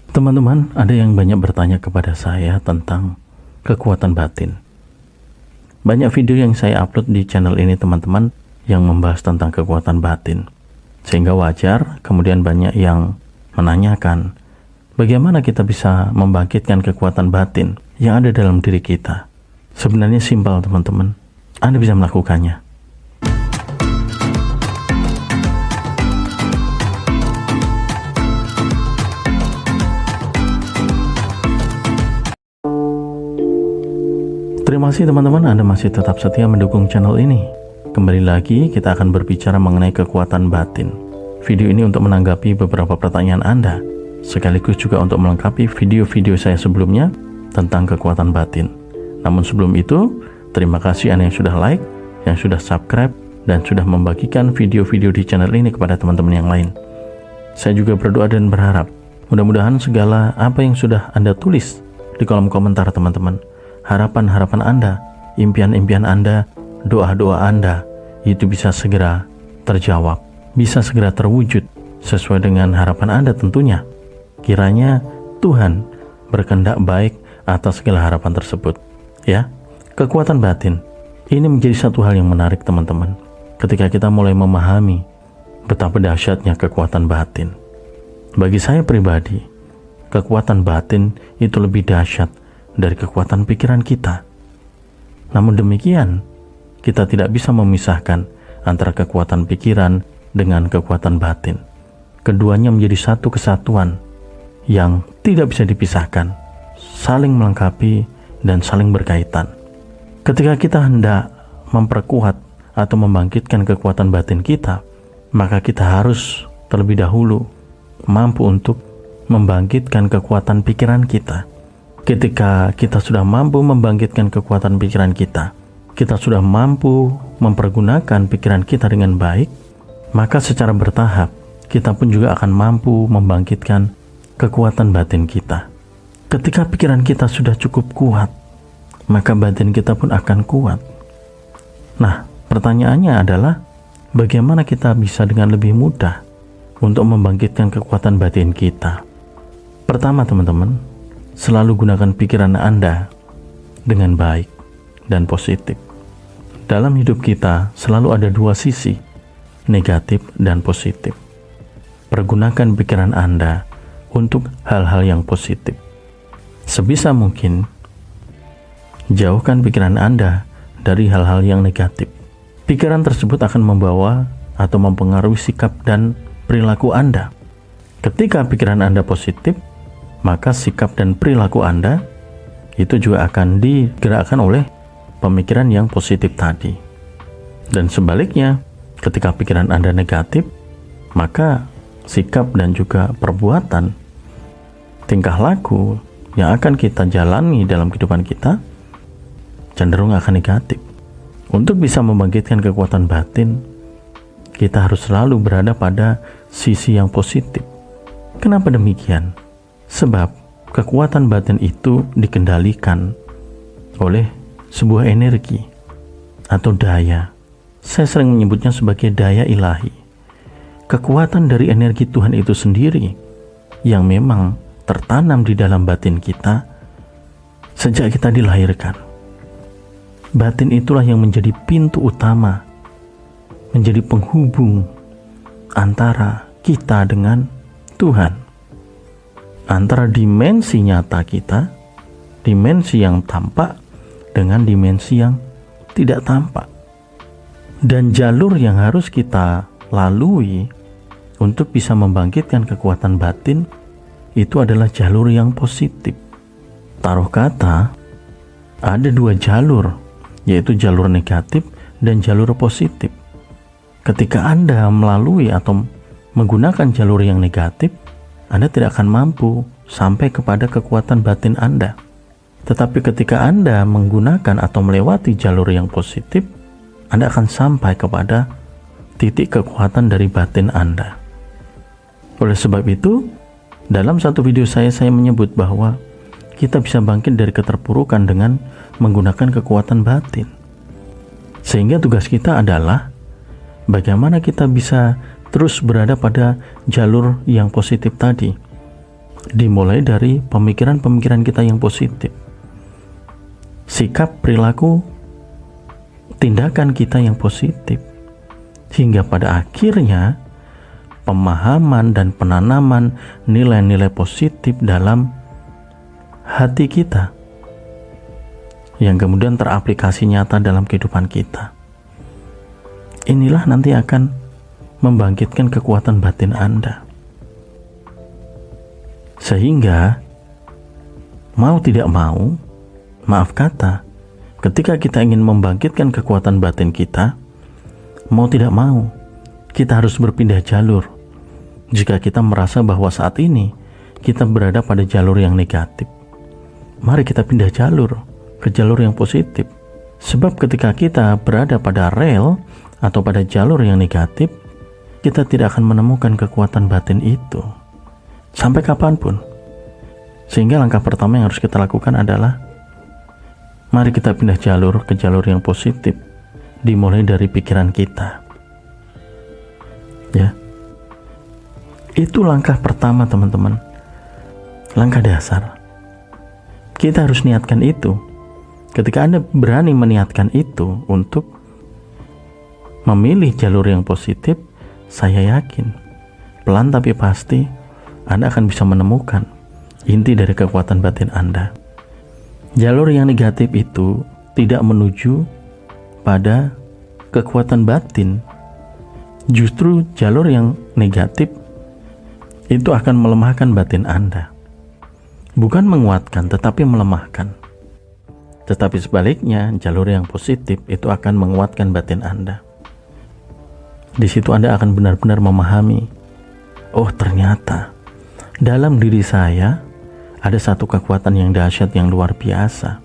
Teman-teman, ada yang banyak bertanya kepada saya tentang kekuatan batin. Banyak video yang saya upload di channel ini teman-teman yang membahas tentang kekuatan batin. Sehingga wajar kemudian banyak yang menanyakan bagaimana kita bisa membangkitkan kekuatan batin yang ada dalam diri kita. Sebenarnya simpel teman-teman, Anda bisa melakukannya. Terima kasih teman-teman, Anda masih tetap setia mendukung channel ini. Kembali lagi kita akan berbicara mengenai kekuatan batin. Video ini untuk menanggapi beberapa pertanyaan Anda, sekaligus juga untuk melengkapi video-video saya sebelumnya tentang kekuatan batin. Namun sebelum itu, terima kasih Anda yang sudah like, yang sudah subscribe, dan sudah membagikan video-video di channel ini kepada teman-teman yang lain. Saya juga berdoa dan berharap, mudah-mudahan segala apa yang sudah Anda tulis di kolom komentar teman-teman, harapan-harapan Anda, impian-impian Anda, doa-doa Anda, itu bisa segera terjawab, bisa segera terwujud sesuai dengan harapan Anda tentunya. Kiranya Tuhan berkehendak baik atas segala harapan tersebut. Ya, kekuatan batin ini menjadi satu hal yang menarik teman-teman. Ketika kita mulai memahami betapa dahsyatnya kekuatan batin. Bagi saya pribadi, kekuatan batin itu lebih dahsyat dari kekuatan pikiran kita. Namun demikian, kita tidak bisa memisahkan antara kekuatan pikiran dengan kekuatan batin. Keduanya menjadi satu kesatuan yang tidak bisa dipisahkan, saling melengkapi dan saling berkaitan. Ketika kita hendak memperkuat atau membangkitkan kekuatan batin kita, maka kita harus terlebih dahulu mampu untuk membangkitkan kekuatan pikiran kita. Ketika kita sudah mampu membangkitkan kekuatan pikiran kita sudah mampu mempergunakan pikiran kita dengan baik, maka secara bertahap kita pun juga akan mampu membangkitkan kekuatan batin kita. Ketika pikiran kita sudah cukup kuat, maka batin kita pun akan kuat. Nah, pertanyaannya adalah bagaimana kita bisa dengan lebih mudah untuk membangkitkan kekuatan batin kita? Pertama teman-teman, selalu gunakan pikiran Anda dengan baik dan positif. Dalam hidup kita selalu ada dua sisi, negatif dan positif. Pergunakan pikiran Anda untuk hal-hal yang positif. Sebisa mungkin, jauhkan pikiran Anda dari hal-hal yang negatif. Pikiran tersebut akan membawa atau mempengaruhi sikap dan perilaku Anda. Ketika pikiran Anda positif, maka sikap dan perilaku Anda itu juga akan digerakkan oleh pemikiran yang positif tadi. Dan sebaliknya, ketika pikiran Anda negatif, maka sikap dan juga perbuatan, tingkah laku yang akan kita jalani dalam kehidupan kita cenderung akan negatif. Untuk bisa membangkitkan kekuatan batin, kita harus selalu berada pada sisi yang positif. Kenapa demikian? Sebab kekuatan batin itu dikendalikan oleh sebuah energi atau daya. Saya sering menyebutnya sebagai daya ilahi. Kekuatan dari energi Tuhan itu sendiri yang memang tertanam di dalam batin kita sejak kita dilahirkan. Batin itulah yang menjadi pintu utama, menjadi penghubung antara kita dengan Tuhan, antara dimensi nyata kita, dimensi yang tampak dengan dimensi yang tidak tampak. Dan jalur yang harus kita lalui untuk bisa membangkitkan kekuatan batin itu adalah jalur yang positif. Taruh kata, ada dua jalur, yaitu jalur negatif dan jalur positif. Ketika Anda melalui atau menggunakan jalur yang negatif, Anda tidak akan mampu sampai kepada kekuatan batin Anda. Tetapi ketika Anda menggunakan atau melewati jalur yang positif, Anda akan sampai kepada titik kekuatan dari batin Anda. Oleh sebab itu, dalam satu video saya menyebut bahwa kita bisa bangkit dari keterpurukan dengan menggunakan kekuatan batin. Sehingga tugas kita adalah bagaimana kita bisa terus berada pada jalur yang positif tadi. Dimulai dari pemikiran-pemikiran kita yang positif, sikap, perilaku, tindakan kita yang positif, hingga pada akhirnya pemahaman dan penanaman nilai-nilai positif dalam hati kita yang kemudian teraplikasi nyata dalam kehidupan kita. Inilah nanti akan membangkitkan kekuatan batin Anda. Sehingga mau tidak mau, maaf kata, ketika kita ingin membangkitkan kekuatan batin kita, mau tidak mau, kita harus berpindah jalur. Jika kita merasa bahwa saat ini kita berada pada jalur yang negatif, mari kita pindah jalur ke jalur yang positif. Sebab ketika kita berada pada rel atau pada jalur yang negatif, kita tidak akan menemukan kekuatan batin itu sampai kapanpun. Sehingga langkah pertama yang harus kita lakukan adalah mari kita pindah jalur ke jalur yang positif, dimulai dari pikiran kita. Ya, itu langkah pertama, teman-teman. Langkah dasar. Kita harus niatkan itu. Ketika Anda berani meniatkan itu untuk memilih jalur yang positif, saya yakin pelan tapi pasti Anda akan bisa menemukan inti dari kekuatan batin Anda. Jalur yang negatif itu tidak menuju pada kekuatan batin. Justru jalur yang negatif itu akan melemahkan batin Anda. Bukan menguatkan, tetapi melemahkan. Tetapi sebaliknya, jalur yang positif itu akan menguatkan batin Anda. Di situ Anda akan benar-benar memahami, oh ternyata dalam diri saya ada satu kekuatan yang dahsyat, yang luar biasa.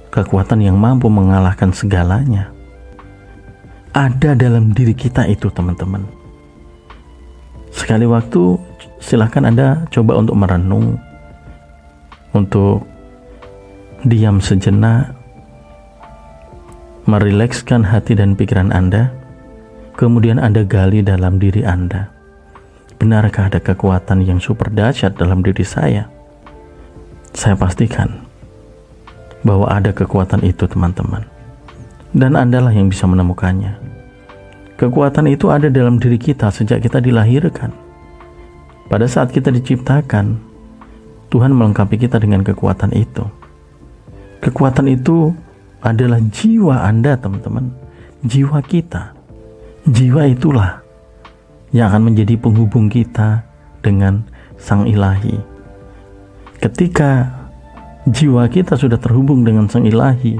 Kekuatan yang mampu mengalahkan segalanya. Ada dalam diri kita itu, teman-teman. Sekali waktu silahkan Anda coba untuk merenung, untuk diam sejenak, merilekskan hati dan pikiran Anda, kemudian Anda gali dalam diri Anda. Benarkah ada kekuatan yang super dahsyat dalam diri saya? Saya pastikan bahwa ada kekuatan itu, teman-teman. Dan Andalah yang bisa menemukannya. Kekuatan itu ada dalam diri kita sejak kita dilahirkan. Pada saat kita diciptakan, Tuhan melengkapi kita dengan kekuatan itu. Kekuatan itu adalah jiwa Anda, teman-teman. Jiwa kita. Jiwa itulah yang akan menjadi penghubung kita dengan Sang Ilahi. Ketika jiwa kita sudah terhubung dengan Sang Ilahi,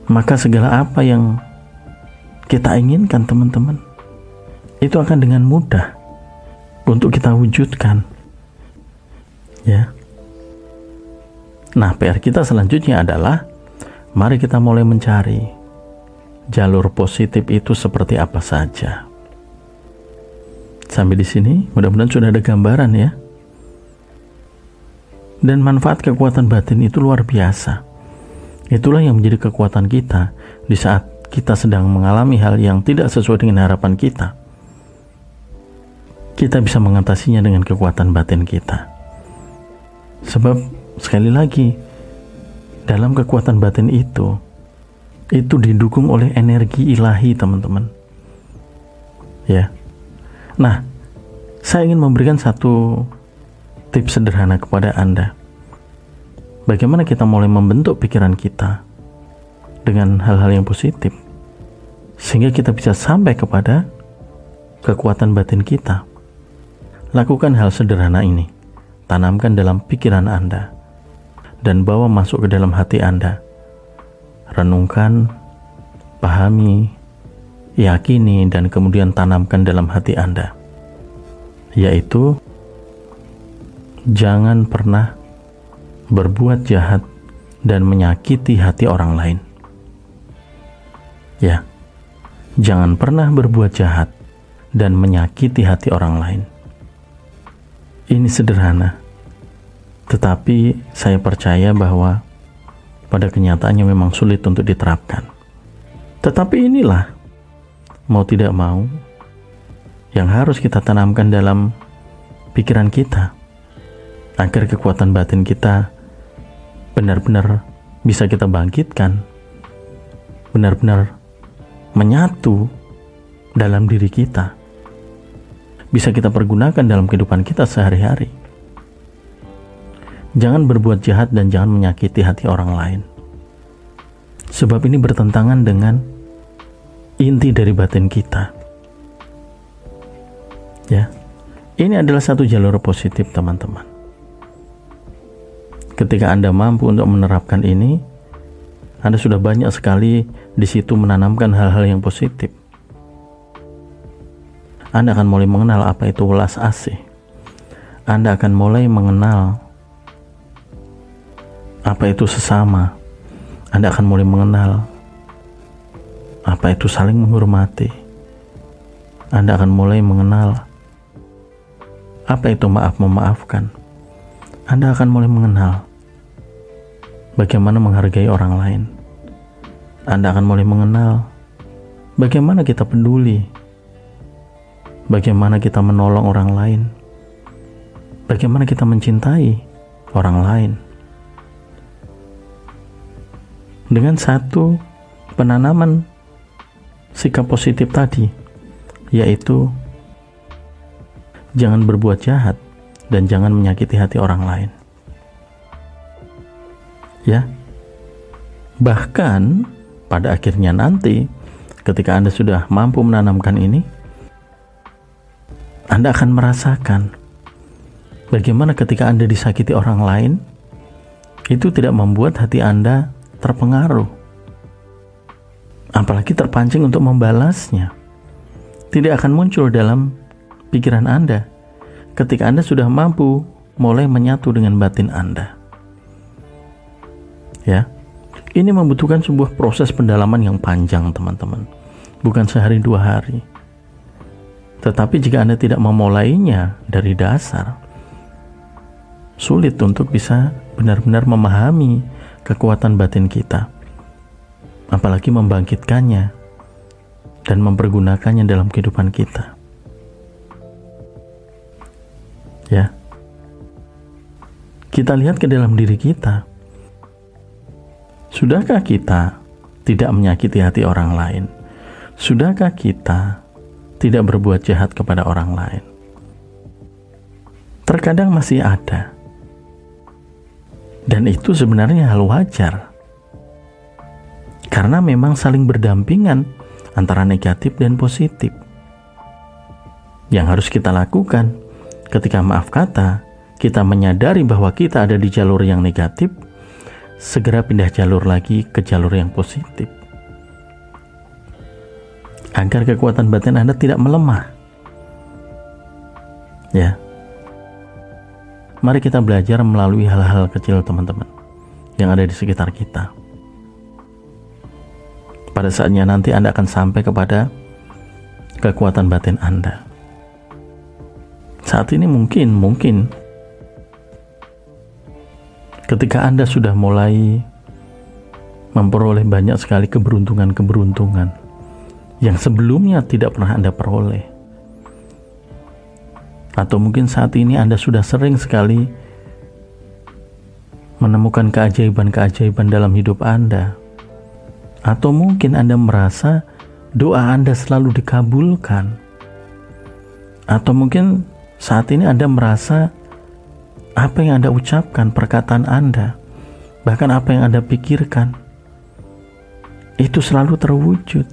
maka segala apa yang kita inginkan, teman-teman, itu akan dengan mudah untuk kita wujudkan. Ya. Nah, PR kita selanjutnya adalah mari kita mulai mencari jalur positif itu seperti apa saja. Sampai di sini mudah-mudahan sudah ada gambaran ya. Dan manfaat kekuatan batin itu luar biasa. Itulah yang menjadi kekuatan kita di saat kita sedang mengalami hal yang tidak sesuai dengan harapan kita. Kita bisa mengatasinya dengan kekuatan batin kita. Sebab sekali lagi, dalam kekuatan batin itu didukung oleh energi ilahi, teman-teman. Ya. Nah, saya ingin memberikan satu tips sederhana kepada Anda. Bagaimana kita mulai membentuk pikiran kita dengan hal-hal yang positif, sehingga kita bisa sampai kepada kekuatan batin kita. Lakukan hal sederhana ini. Tanamkan dalam pikiran Anda dan bawa masuk ke dalam hati Anda. Renungkan, pahami, yakini, dan kemudian tanamkan dalam hati Anda, yaitu jangan pernah berbuat jahat dan menyakiti hati orang lain. Ya, jangan pernah berbuat jahat dan menyakiti hati orang lain. Ini sederhana, tetapi saya percaya bahwa pada kenyataannya memang sulit untuk diterapkan. Tetapi inilah, mau tidak mau, yang harus kita tanamkan dalam pikiran kita, agar kekuatan batin kita benar-benar bisa kita bangkitkan, benar-benar menyatu dalam diri kita, bisa kita pergunakan dalam kehidupan kita sehari-hari. Jangan berbuat jahat dan jangan menyakiti hati orang lain, sebab ini bertentangan dengan inti dari batin kita. Ya, ini adalah satu jalur positif, teman-teman. Ketika Anda mampu untuk menerapkan ini, Anda sudah banyak sekali di situ menanamkan hal-hal yang positif. Anda akan mulai mengenal apa itu welas asih. Anda akan mulai mengenal apa itu sesama. Anda akan mulai mengenal apa itu saling menghormati. Anda akan mulai mengenal apa itu maaf memaafkan. Anda akan mulai mengenal bagaimana menghargai orang lain. Anda akan mulai mengenal bagaimana kita peduli, bagaimana kita menolong orang lain, bagaimana kita mencintai orang lain. Dengan satu penanaman sikap positif tadi, yaitu jangan berbuat jahat dan jangan menyakiti hati orang lain. Ya, bahkan pada akhirnya nanti ketika Anda sudah mampu menanamkan ini, Anda akan merasakan bagaimana ketika Anda disakiti orang lain, itu tidak membuat hati Anda terpengaruh, apalagi terpancing untuk membalasnya. Tidak akan muncul dalam pikiran Anda ketika Anda sudah mampu mulai menyatu dengan batin Anda. Ya, ini membutuhkan sebuah proses pendalaman yang panjang, teman-teman. Bukan sehari dua hari. Tetapi jika Anda tidak memulainya dari dasar, sulit untuk bisa benar-benar memahami kekuatan batin kita, apalagi membangkitkannya dan mempergunakannya dalam kehidupan kita. Ya, kita lihat ke dalam diri kita. Sudahkah kita tidak menyakiti hati orang lain? Sudahkah kita tidak berbuat jahat kepada orang lain? Terkadang masih ada. Dan itu sebenarnya hal wajar. Karena memang saling berdampingan antara negatif dan positif. Yang harus kita lakukan ketika maaf kata, kita menyadari bahwa kita ada di jalur yang negatif, segera pindah jalur lagi ke jalur yang positif. Agar kekuatan batin Anda tidak melemah. Ya. Mari kita belajar melalui hal-hal kecil, teman-teman, yang ada di sekitar kita. Pada saatnya nanti Anda akan sampai kepada kekuatan batin Anda. Saat ini mungkin ketika Anda sudah mulai memperoleh banyak sekali keberuntungan yang sebelumnya tidak pernah Anda peroleh. Atau mungkin saat ini Anda sudah sering sekali menemukan keajaiban-keajaiban dalam hidup Anda. Atau mungkin Anda merasa doa Anda selalu dikabulkan. Atau mungkin saat ini Anda merasa apa yang Anda ucapkan, perkataan Anda, bahkan apa yang Anda pikirkan, itu selalu terwujud.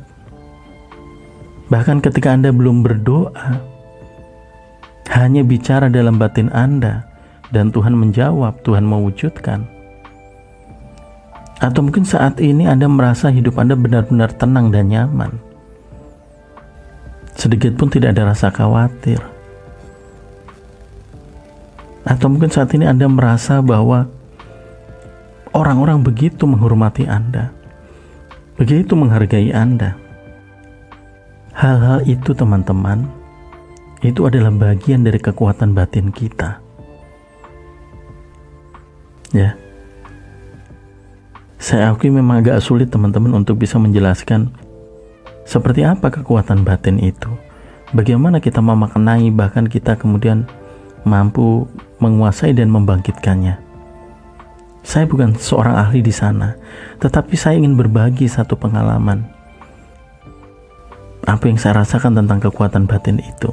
Bahkan ketika Anda belum berdoa, hanya bicara dalam batin Anda dan Tuhan menjawab, Tuhan mewujudkan. Atau mungkin saat ini Anda merasa hidup Anda benar-benar tenang dan nyaman. Sedikit pun tidak ada rasa khawatir. Atau mungkin saat ini Anda merasa bahwa orang-orang begitu menghormati Anda, begitu menghargai Anda. Hal-hal itu, teman-teman, itu adalah bagian dari kekuatan batin kita. Ya, saya akui memang agak sulit, teman-teman, untuk bisa menjelaskan seperti apa kekuatan batin itu. Bagaimana kita memaknai, bahkan kita kemudian mampu menguasai dan membangkitkannya. Saya bukan seorang ahli di sana, tetapi saya ingin berbagi satu pengalaman. Apa yang saya rasakan tentang kekuatan batin itu.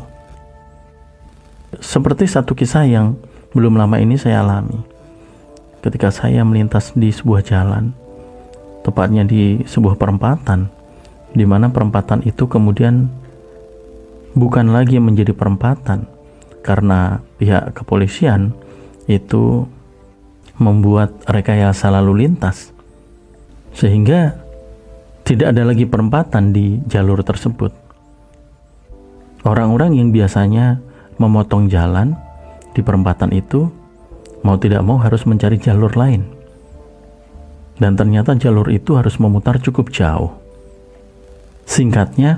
Seperti satu kisah yang belum lama ini saya alami. Ketika saya melintas di sebuah jalan, tepatnya di sebuah perempatan, di mana perempatan itu kemudian bukan lagi menjadi perempatan, karena pihak kepolisian itu membuat rekayasa lalu lintas, sehingga tidak ada lagi perempatan di jalur tersebut. Orang-orang yang biasanya memotong jalan di perempatan itu mau tidak mau harus mencari jalur lain, dan ternyata jalur itu harus memutar cukup jauh. Singkatnya,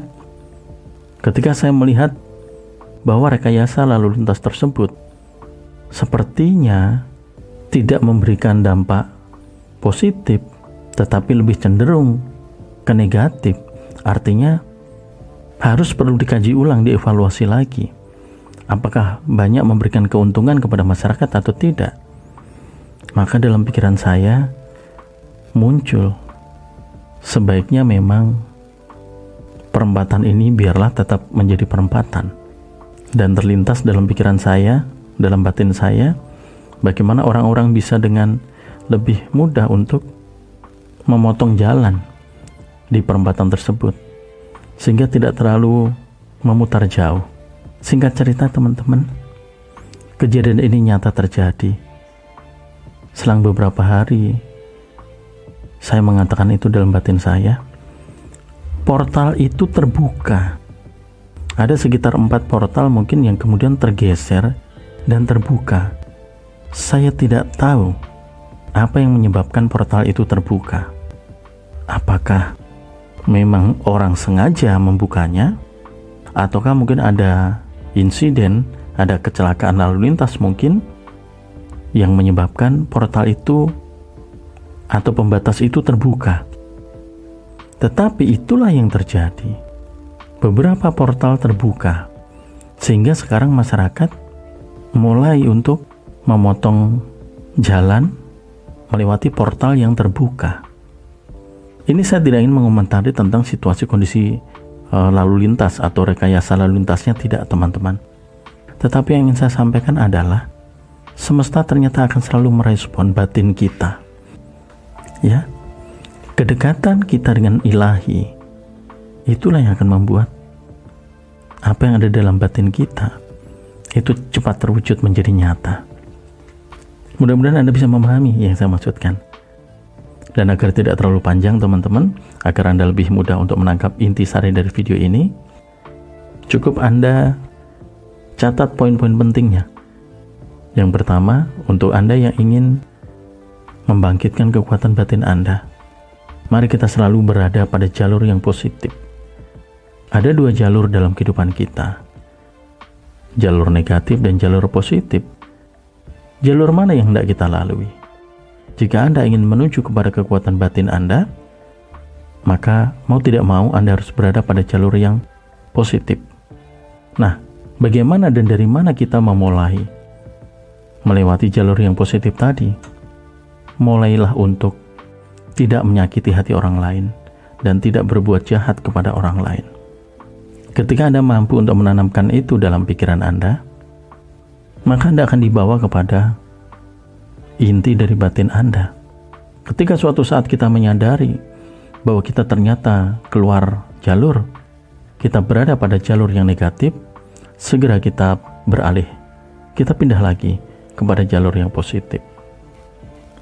ketika saya melihat bahwa rekayasa lalu lintas tersebut sepertinya tidak memberikan dampak positif, tetapi lebih cenderung ke negatif, artinya harus perlu dikaji ulang, dievaluasi lagi. Apakah banyak memberikan keuntungan kepada masyarakat atau tidak? Maka dalam pikiran saya muncul, sebaiknya memang perempatan ini biarlah tetap menjadi perempatan. Dan terlintas dalam pikiran saya, dalam batin saya, bagaimana orang-orang bisa dengan lebih mudah untuk memotong jalan di perempatan tersebut, sehingga tidak terlalu memutar jauh. Singkat cerita teman-teman, kejadian ini nyata terjadi. Selang beberapa hari, saya mengatakan itu dalam batin saya, portal itu terbuka. Ada sekitar 4 portal mungkin yang kemudian tergeser dan terbuka. Saya tidak tahu apa yang menyebabkan portal itu terbuka. Apakah memang orang sengaja membukanya, ataukah mungkin ada insiden, ada kecelakaan lalu lintas mungkin yang menyebabkan portal itu atau pembatas itu terbuka. Tetapi itulah yang terjadi. Beberapa portal terbuka, sehingga sekarang masyarakat mulai untuk memotong jalan melewati portal yang terbuka. Ini saya tidak ingin mengomentari tentang situasi kondisi lalu lintas atau rekayasa lalu lintasnya, tidak teman-teman. Tetapi yang ingin saya sampaikan adalah semesta ternyata akan selalu merespon batin kita. Ya, kedekatan kita dengan ilahi, itulah yang akan membuat apa yang ada dalam batin kita itu cepat terwujud menjadi nyata. Mudah-mudahan Anda bisa memahami yang saya maksudkan. Dan agar tidak terlalu panjang teman-teman, agar Anda lebih mudah untuk menangkap intisari dari video ini, cukup Anda catat poin-poin pentingnya. Yang pertama, untuk Anda yang ingin membangkitkan kekuatan batin Anda, mari kita selalu berada pada jalur yang positif. Ada 2 jalur dalam kehidupan kita, jalur negatif dan jalur positif. Jalur mana yang hendak kita lalui? Jika Anda ingin menuju kepada kekuatan batin Anda, maka mau tidak mau Anda harus berada pada jalur yang positif. Nah, bagaimana dan dari mana kita memulai melewati jalur yang positif tadi? Mulailah untuk tidak menyakiti hati orang lain dan tidak berbuat jahat kepada orang lain. Ketika Anda mampu untuk menanamkan itu dalam pikiran Anda, maka Anda akan dibawa kepada inti dari batin Anda. Ketika suatu saat kita menyadari bahwa kita ternyata keluar jalur, kita berada pada jalur yang negatif, segera kita beralih, kita pindah lagi kepada jalur yang positif.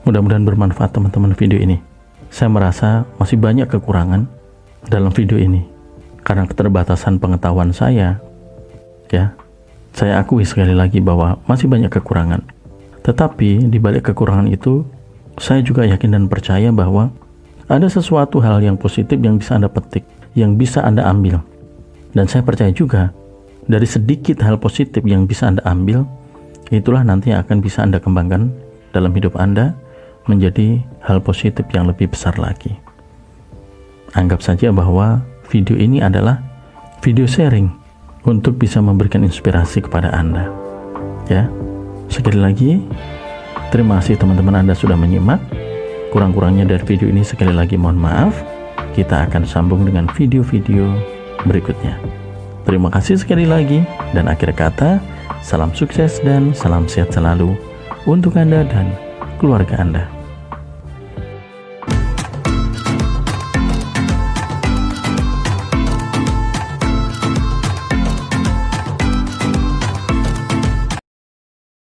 Mudah-mudahan bermanfaat teman-teman video ini. Saya merasa masih banyak kekurangan dalam video ini karena keterbatasan pengetahuan saya. Ya, saya akui sekali lagi bahwa masih banyak kekurangan. Tetapi di balik kekurangan itu, saya juga yakin dan percaya bahwa ada sesuatu hal yang positif yang bisa Anda petik, yang bisa Anda ambil. Dan saya percaya juga dari sedikit hal positif yang bisa Anda ambil, itulah nanti yang akan bisa Anda kembangkan dalam hidup Anda menjadi hal positif yang lebih besar lagi. Anggap saja bahwa video ini adalah video sharing untuk bisa memberikan inspirasi kepada Anda. Ya, Sekali lagi, terima kasih teman-teman Anda sudah menyimak. Kurang-kurangnya dari video ini sekali lagi mohon maaf. Kita akan sambung dengan video-video berikutnya. Terima kasih sekali lagi, dan akhir kata, salam sukses dan salam sehat selalu untuk Anda dan keluarga Anda.